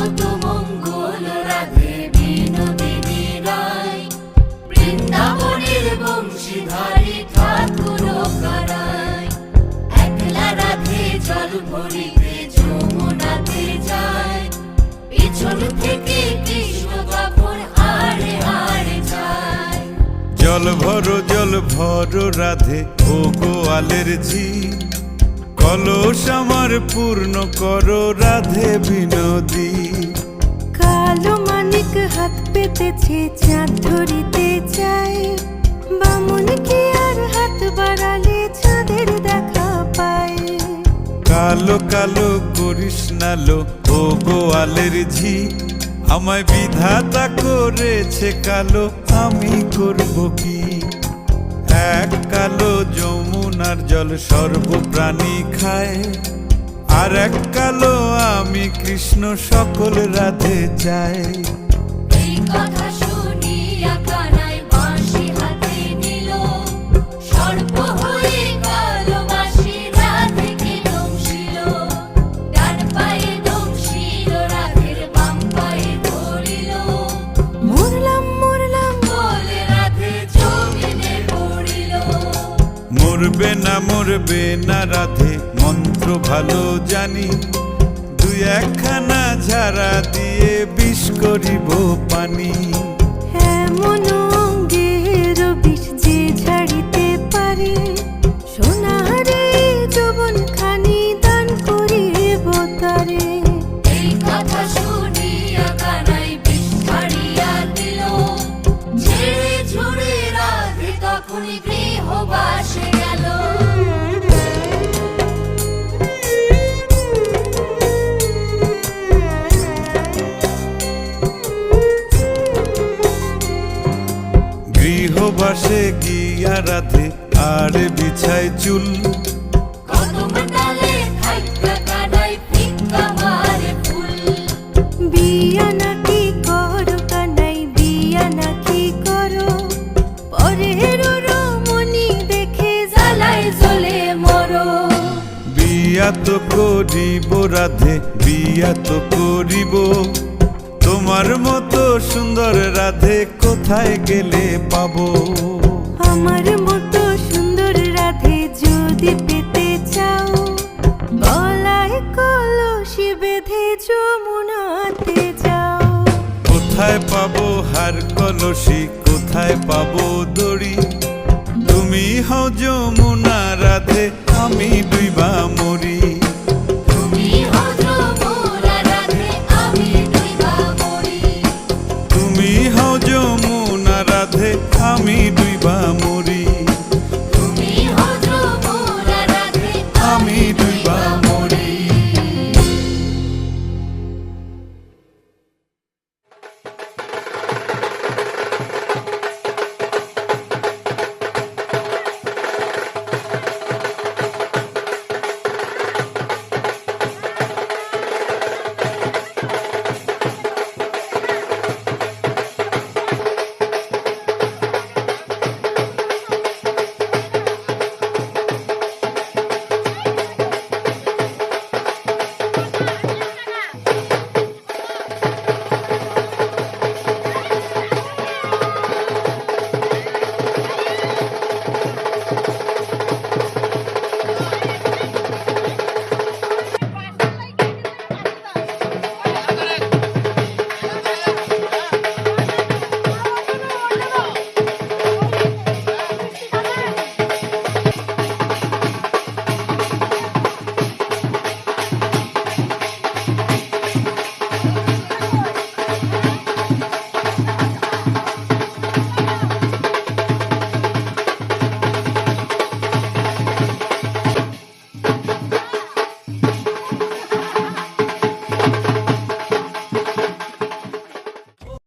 কত মঙ্গল রাধে বিনোদিনী রায়, বৃন্দাবনের বংশীধারী ঠাকুর কারায়। একলা রাধে জল ভরিতে যমুনাতে যায়, পিছন থেকে কৃষ্ণ তখন আড়ে আড়ে যায়। জল ভরো রাধে ও গোয়ালের ঝি, কলস আমার পূর্ণ করো রাধে বিনোদী। কালো মানিক হাত পেতেছে চাঁদ ধরিতে চায়, বামুন কি আর হাত বাড়ালে চাঁদের দেখা পায়। কালো কালো করিস নালো ও গোয়ালের ঝি, আমায় বিধাতা করেছে কালো, আমি করব কি। এক কালো যমুনার জল সর্বপ্রাণী খায়, আর এক কালো আমি কৃষ্ণ সকল রাধে চাই। এই কথা শুনিয়া কানাই বাঁশি হাতে নিল, সর্প হয়ে কালো বাঁশি রাধেকে দংশিল। ডান পায়ে দংশিল রাধের বাম পায়ে ধরিল, মরলাম বলে রাধে জমিনে পড়িল। মরবে না রাধে মন্ত্র ভালো জানি, দুই একখানা ঝাড়া দিয়ে বিষ করিব পানি। এমন অঙ্গের বিষ যে ঝাড়িতে পারে, সোনারে যৌবন খানি দান করিব তারে। এই কথা শুনিয়া কানাই বিষ ছাড়িয়া দিল, ঝেড়ে ঝুড়ে রাধে তখনই গৃহবাসে গেল। গৃহবাসে গিয়া রাধে আর বিছায় চুল, কদম ডালে থাইকা কানাই ফিক্কা মারে ফুল। বিয়া নাকি করো কানাই, বিয়া নাকি করো, পরের রমণী দেখে জ্বালায় জ্বলে মরো। বিয়া তো করিব রাধে, বিয়া তো করিব, তোমার মতো সুন্দর রাধে কোথায় গেলে পাবো। আমার মতো সুন্দর রাধে যদি পেতে চাও, গলায় কলসি বেঁধে যমুনাতে যাও। কোথায় পাবো হার কলসি, কোথায় পাবো দড়ি, তুমি হও যমুনা রাধে, আমি ডুইবা মরি।